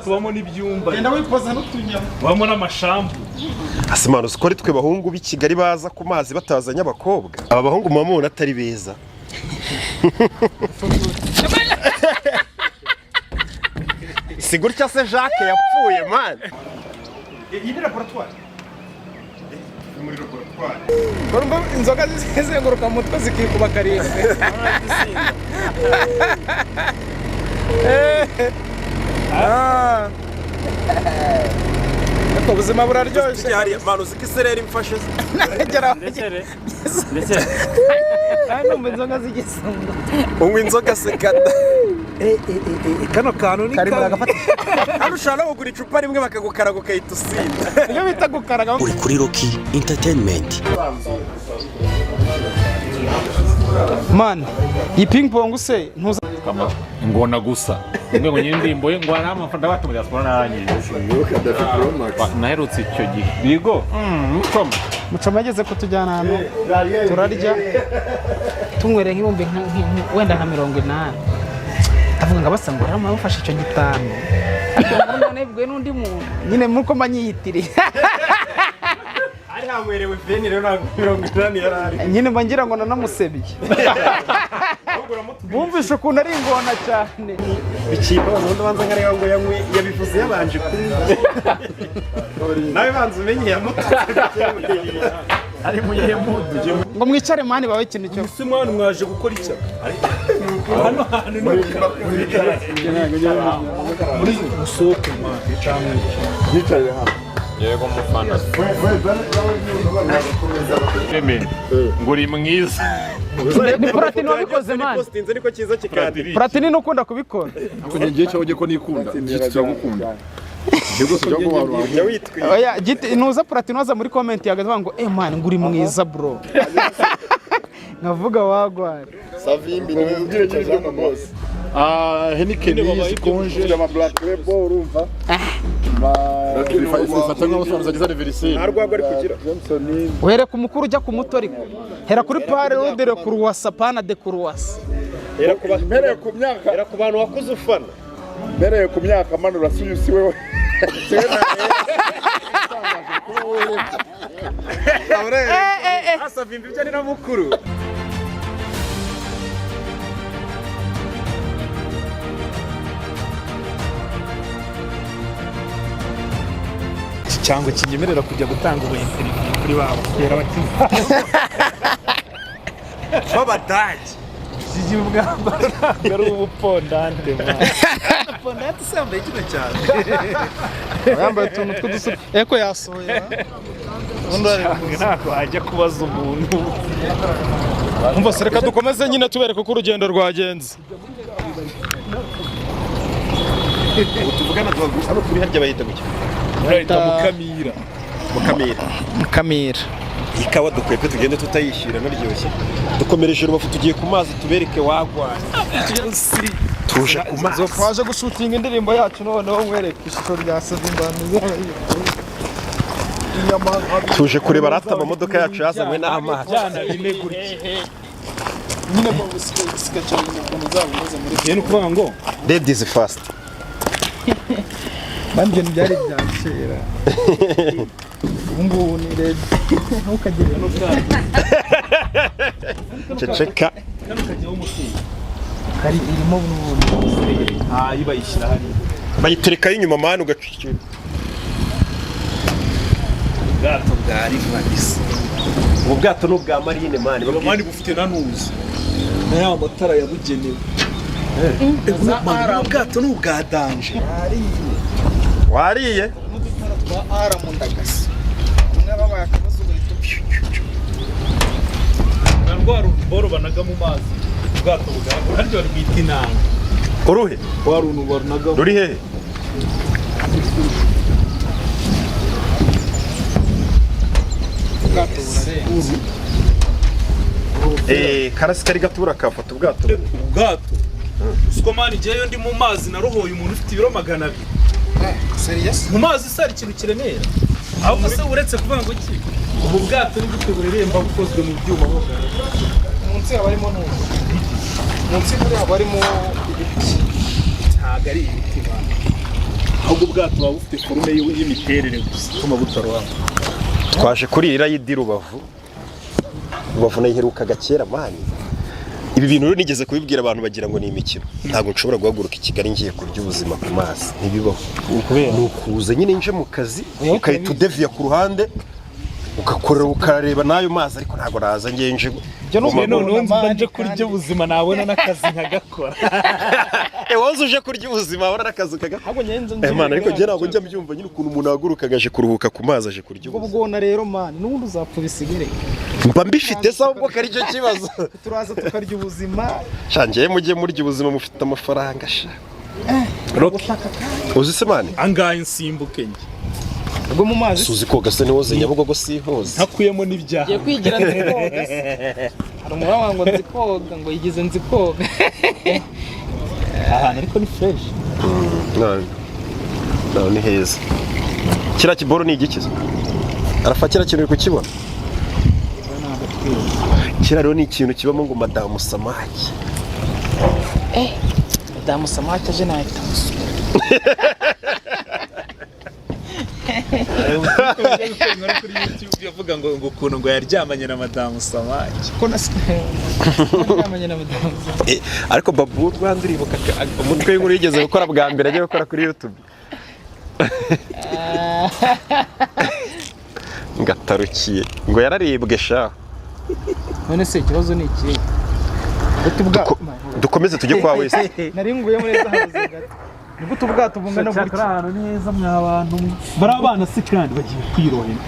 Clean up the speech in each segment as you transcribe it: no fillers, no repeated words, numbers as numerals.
Tubamo n'ibyumba. Genda wipoza n'utunyama. Bamo n'amashambu. Asimana uziko twe bahungu b'i Kigali baza ku mazi batazanye abakobwa. Aba bahungu mama atari beza. Sigurya se Jacques yapfuye man. Iyi ni laboratoire. Muri laboratoire. Korumba inzoga zizenguruka mu mutwe zikikuba karindwi. Eko buzima buraryoshye. Hari manu zikiserera imfashe. Ndetse. Hano inzoga zigisonga. Unywa inzoga se kada. Kano kantu ni hano ushobora kugura icupa rimwe bakagukaraga ukahita usinda. Iyo bita gukaraga. Uri kuri Rocky Entertainment. Man, iyi ping pong se ntuza Kama ngona gusa. Ngo nyindimbo ngo ari amafaranga batumye diaspora naranye. Naherutse icyo gihe. Bigo. Mucoma yageze kutujyana hano. Turarya. Tunywere nk'ibumbi wenda nka 80. Avuga ngo abasanga barama bafashe icyo gitano. None bwe n'undi muntu. Nyine muko manyitiriye. Ari hamwerewe veni rero na 80 yarari. Nyine mbangira ngo nanamusebye. Bumvishe ukuntu ari ingona cyane. Bicipa abantu banza nkareba ngo yanywe yabivuze yabanje kuri. Nawe banza umenye yamutse. Ari mu yihe mudu ngo mwicare mani bawe ikintu cyo. Ese mwana mwaje gukora iki? Hano hantu no muri usoke mwana cyane. yicaye hano. Yego mufana. Nguri mwiza. Ni Platini wabikoze mani. Postinze niko kiza kikadi. Platini no kunda kubikora. Ngiye cyaje ko nikunda. Cyagukunda. Yego se jago waru. Oya giti nuza Platini waza muri comment yagavuga ngo man nguri mwiza bro. Ngavuga wagwara. Savimbi niwe ugirekeje mu boss. Heniken yizi konje ya Black Label urumva. Fatanga amafaranga zagize anniversaire. Narwagwa ari kugira. Uhere ku mukuru ujya ku muto ariko. Hera kuri pare rodere ku ruwasa pana de ku ruwasa. Era kuba Mbere ku myaka. era ku bantu wakuze ufana. Mbere ku myaka manura suyusi wewe. Asa vimbi byane na mukuru. Cyangwa kinyemerera kujya gutanga ubuyinterview kuri babo kera bakiza. Babadaje. Siji ubwamba ari ubupondante mwana. Pondate sambe kino cyane. Yambaye utuntu tw'udusu. Eko yasohoye. Ntabwo ajya kubaza umuntu. Umva sereka dukomeze nyine tubereka ko urugendo rwagenze. Utuvugana hano kuri harya bahita guki. Bahita Mukamira. Mukamira. Ikawa dukwepe tugende tutayishyira naryoshye. Dukomereje rubafu tugiye ku mazi tubereke wagwa. Tuje ku mazi. Twaje gushutinga indirimbo yacu noneho mwereka ishusho rya Savimbano. Tuje kureba rata amamodoka yacu yazanywe n'amazi. Cyane bine gutya. Nyine mu busika cyane ukuntu zabuze muri. Yene kuvuga ngo Ladies first. Bambye byari bya kera. Umbu ni red. Ntukagire no bwari. Ceceka. kajyaho umutungo. Kari irimo n'ubundi. Bayishyira hari. Bayitereka inyuma mani ugacikira. Ubwato bwari bwagise. Ubu bwato n'ubwa Marine mani. Mani bufite nanuzi. Na ya matara yabugenewe. Ubwato n'ubwa danje. Wariye? Twa aramundagase. N'ababaye akabazo bahita. Narwara boro banaga mu mazi. Ubwato bwagura haryo rwita inanga. Uruhe? Warunu barnaga. Ruri hehe? Ubwato burarenze. Karasi kari gatura kafata ubwato. Ubwato. Usko mani jeyo ndi mu mazi narohoye umuntu ufite ibiro 200. Serious? Mu mazi sari ikintu kiremera. Ahubwo se uretse kuvuga ngo iki? Ubu bwato ni gute bureremba bukozwe mu byuma ho. Munsi habarimo n'ubu. Munsi muri habarimo ibiti. Ntago ari ibiti bana. cyangwa ubwato buba bufite forume y'imiterere gusa ituma butarohama. twaje kurira y'idi Rubavu nayiherukaga kera mani. Ibi bintu rero nigeze kubibwira abantu bagira ngo ni imikino. Ntabwo nshobora guhaguruka i Kigali ngiye kurya ubuzima ku mazi. Ntibibaho. Ni ukuza nyine nje mu kazi ukahita udeviya ku ruhande ugakorera ukareba n'ayo mazi ariko ntabwo naza ngiye nje. Noneho nje kurya ubuzima nabona n'akazi nkagakora. Wowe uje kurya ubuzima abona n'akazi ukagakora. Mana ariko njye ntabwo njya mbyumva nyine ukuntu umuntu ahaguruka agaje kuruhuka ku mazi aje kurya ubuzima. Ubwo bwona rero mani n'ubundi uzapfa bisigere. Mba mbifite se ahubwo kari cyo kibazo. Turaza tukarya ubuzima. Shangiye mujye murya ubuzima mufite amafaranga sha. Uzi se mani? Angaye nsimbuke nge. Ubwo mu mazi suzi koga se niwoze Nyabugogo si hoze. Ntakuyemo n'ibyaha. Giye kwigira nzikoga. Hari umuraba ngo nzikoga ngo yigize nzikoga. Aha ariko ni fresh. No ni heza. Kira kiboro ni igikizo. Arafakira kintu uri kukibona. Kira rero ni ikintu kibamo ngo Madamu Samaki. Madamu Samaki aje nahita musura. Kuri YouTube yavuga ngo ukuntu ngo yaryamanye na Madamu Samaki. Ko naryamanye na Madamu Samaki. Ariko Babu Rwanda uribuka umutwe w'inkuru yigeze gukora bwa mbere agiye gukora kuri YouTube. Ngatarukiye ngo yararibwe sha. None se ikibazo ni iki? Dukomeze tujye kwa wese. Nari nguye muri za habuze gato. Nigute ubwato bungana gutya? Ahantu neza mwabantu. Bari abana se kandi bagiye kwirohera.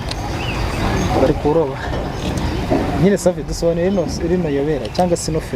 Bari kuroba. Nyine Safi dusobanure rino yobera cyangwa se no